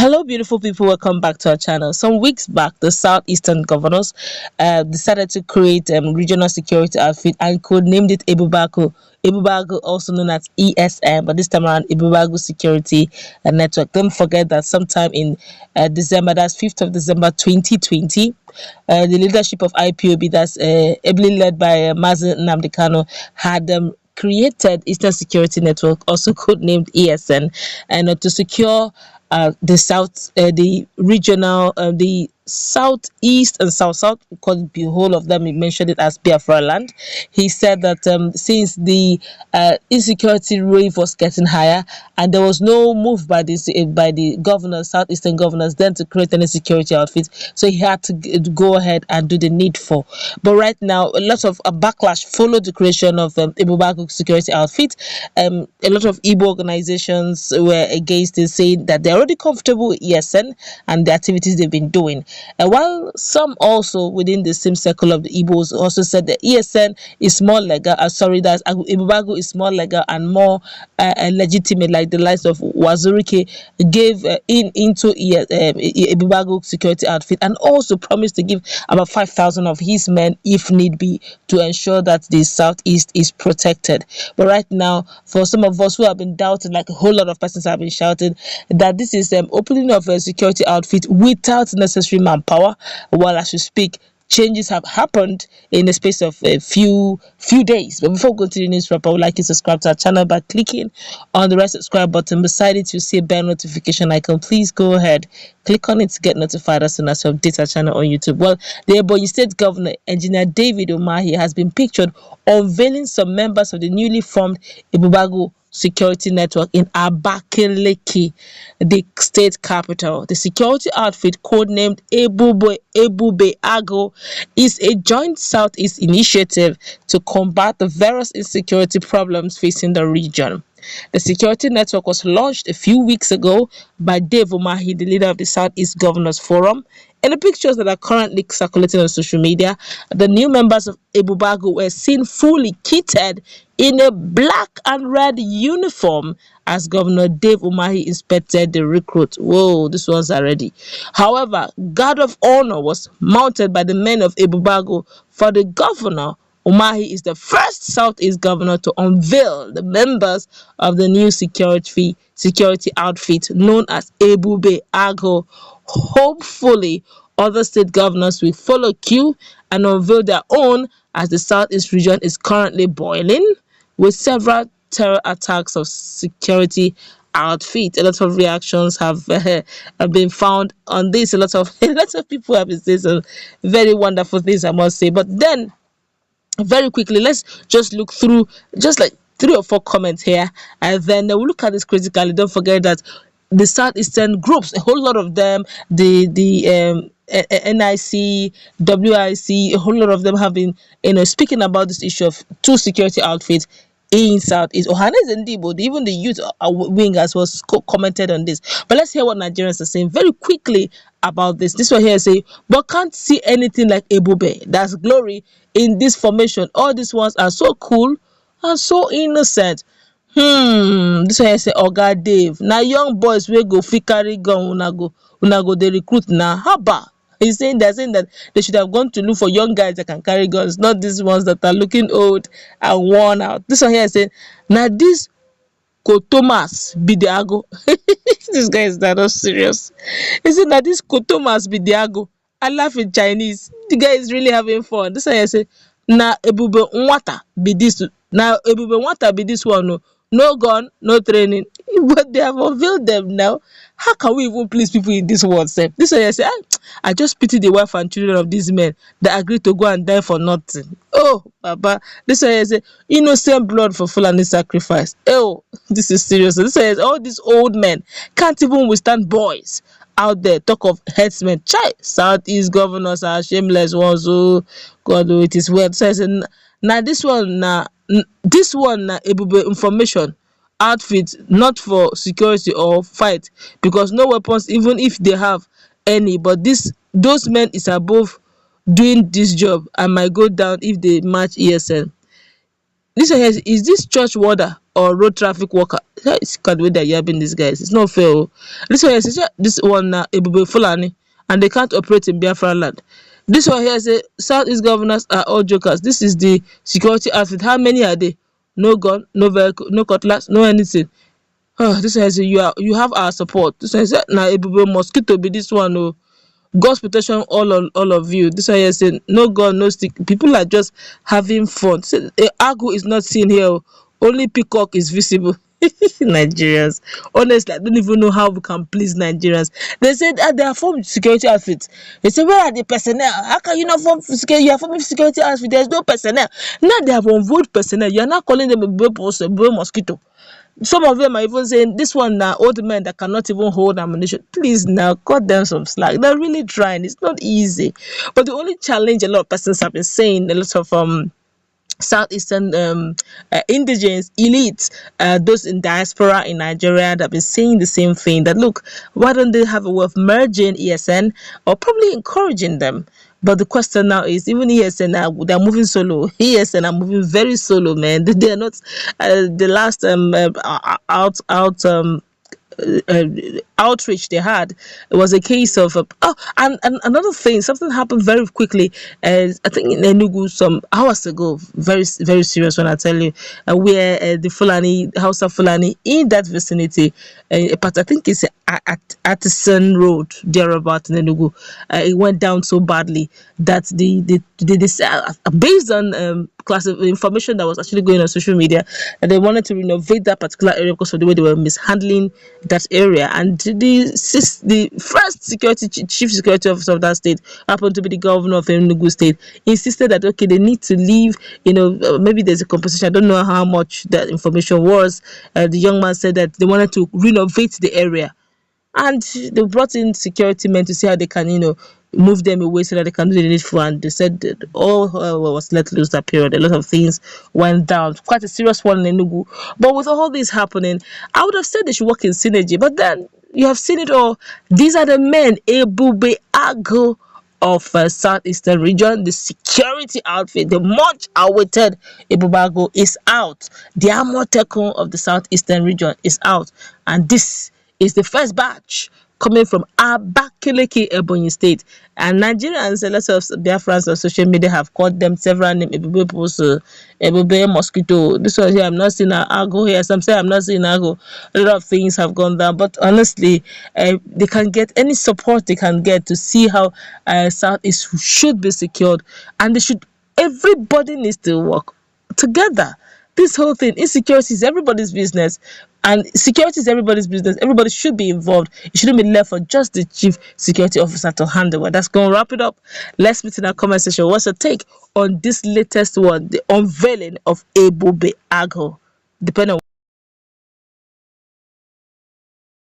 Hello, beautiful people. Welcome back to our channel. Some weeks back, the southeastern governors decided to create regional security outfit and codenamed it Ebube Agu. Ebube Agu, also known as ESM, but this time around Ebube Agu Security Network. Don't forget that sometime in December, that's 5th of December 2020, the leadership of IPOB, that's ably led by Nnamdi Kanu, had created Eastern Security Network, also codenamed ESN, and to secure the regional, the southeast and south, because the whole of them, he mentioned it as Biafra land. He said that since the insecurity wave was getting higher and there was no move by the governors, southeastern governors, then to create an security outfit, so he had to go ahead and do the needful. But right now, a lot of a backlash followed the creation of Ebube Agu security outfit. A lot of Igbo organizations were against it, saying that they're already comfortable with ESN and the activities they've been doing. While some also within the same circle of the Igbos also said that ESN is more legal, that Ebube Agu is more legal and more legitimate, like the likes of Wazurike gave into Ebube Agu security outfit, and also promised to give about 5,000 of his men if need be to ensure that the southeast is protected. But right now, for some of us who have been doubting, like a whole lot of persons have been shouting, that this is opening of a security outfit without necessary manpower. While as we speak, changes have happened in the space of a few days. But before we go to the news wrap, I would like you to subscribe to our channel by clicking on the red subscribe button. Beside it, you'll see a bell notification icon. Please go ahead, click on it to get notified as soon as we update our channel on YouTube. Well, the Ebonyi State Governor, Engineer David Umahi, has been pictured unveiling some members of the newly formed Ebube Agu security network in Abakaliki, the state capital. The security outfit, codenamed Ebube Agu, is a joint Southeast initiative to combat the various insecurity problems facing the region. The security network was launched a few weeks ago by Dave Umahi, the leader of the Southeast Governors Forum. In the pictures that are currently circulating on social media, the new members of Ebube Agu were seen fully kitted in a black and red uniform as Governor Dave Umahi inspected the recruit. Whoa, these ones are ready. However, guard of honor was mounted by the men of Ebube Agu. For the governor, Umahi is the first Southeast governor to unveil the members of the new security outfit known as Ebube Agu. Hopefully, other state governors will follow queue and unveil their own, as the Southeast region is currently boiling with several terror attacks of security outfit. A lot of reactions have been found on this. A lot of people have been saying some very wonderful things, I must say. But then, very quickly, let's just look through just like 3 or 4 comments here, and then we'll look at this critically. Don't forget that the southeastern groups, a whole lot of them, the NIC, WIC, a whole lot of them have been speaking about this issue of 2 security outfits in Southeast. Ohanes and Igbo, even the youth wing as well commented on this. But let's hear what Nigerians are saying very quickly about this. This one here say, but can't see anything like Ebube. That's glory in this formation. All these ones are so cool and so innocent. This one here say, Oga Dave. Now young boys will go fit carry gun, una go they recruit now. Haba. He's saying that they should have gone to look for young guys that can carry guns, not these ones that are looking old and worn out. This one here is saying, now this Kotomas be the Agu. This guy is not serious. He said that this Kotomas be the Agu. I laugh in Chinese. The guy is really having fun. This one here say, now Ebube Nwata be this. Now Ebube Nwata be this one. No gun, no training. But they have unveiled them now. How can we even please people in this world? This way I say, I just pity the wife and children of these men that agreed to go and die for nothing. Oh, Baba. This way I say, innocent blood for Fulani sacrifice. Oh, this is serious. This way I say, all these old men can't even withstand boys out there. Talk of headsmen. Chai, Southeast governors are shameless ones. Oh, God, oh, it is weird. So I say, now this one, Ebube information outfit, not for security or fight, because no weapons, even if they have any. But those men is above doing this job and might go down if they match ESN. This one here is this church warder or road traffic worker. It's kind of way they're yabbing these guys. It's not fair. Oh. This one here says, this one Ebube Fulani, and they can't operate in Biafra land. This one here says Southeast governors are all jokers. This is the security outfit. How many are they? No gun, no vehicle, no cutlass, no anything. Oh, this one says you have our support. This one says now Ebube mosquito be this one. Oh. God's protection all of you. This one here saying no gun, no stick. People are just having fun. Say, Agu is not seen here. Oh. Only peacock is visible. Nigerians. Honestly, I don't even know how we can please Nigerians. They said they are formed security outfits. They say, where are the personnel? How can you not form security? You are forming security outfit. There's no personnel. Now they have unveiled personnel. You are not calling them a blue mosquito. Some of them are even saying this one now old men that cannot even hold ammunition. Please now cut them some slack. They're really trying. It's not easy. But the only challenge a lot of persons have been saying, a lot of Southeastern indigenous elites, those in diaspora in Nigeria, that have been saying the same thing, that look, why don't they have a way of merging ESN or probably encouraging them? But the question now is, even ESN they're moving solo. ESN are moving very solo, man. They are not the last uh, outreach they had. It was a case of and another thing, something happened very quickly. I think in Enugu some hours ago, very very serious when I tell you, where the Fulani House of Fulani in that vicinity, but I think it's at Artisan Road thereabout in Enugu, it went down so badly that based on class of information that was actually going on social media, and they wanted to renovate that particular area because of the way they were mishandling that area. And the first chief security officer of that state happened to be the governor of Enugu State, insisted that okay, they need to leave. Maybe there's a compensation. I don't know how much that information was. The young man said that they wanted to renovate the area, and they brought in security men to see how they can, move them away so that they can do the needful. And they said that all was let loose that period. A lot of things went down. Quite a serious one in Enugu. But with all this happening, I would have said they should work in synergy. But then you have seen it all. These are the men, Ebube Agu of Southeastern region. The security outfit, the much awaited Ebube Agu is out. The Amotekun of the Southeastern region is out. And this is the first batch coming from Abakaliki, Ebonyi State. And Nigerians, a lot of Biafrans on social media have called them several names. Ebube mosquito. This one here, I'm not seeing Agu here. Some say I'm not seeing Agu. A lot of things have gone down. But honestly, they can get any support they can get to see how Southeast should be secured. And everybody needs to work together. This whole thing, insecurity is everybody's business, and security is everybody's business. Everybody should be involved. It shouldn't be left for just the chief security officer to handle it. That's going to wrap it up. Let's meet in our comment section. What's your take on this latest one, the unveiling of Ebube Agu? Depending on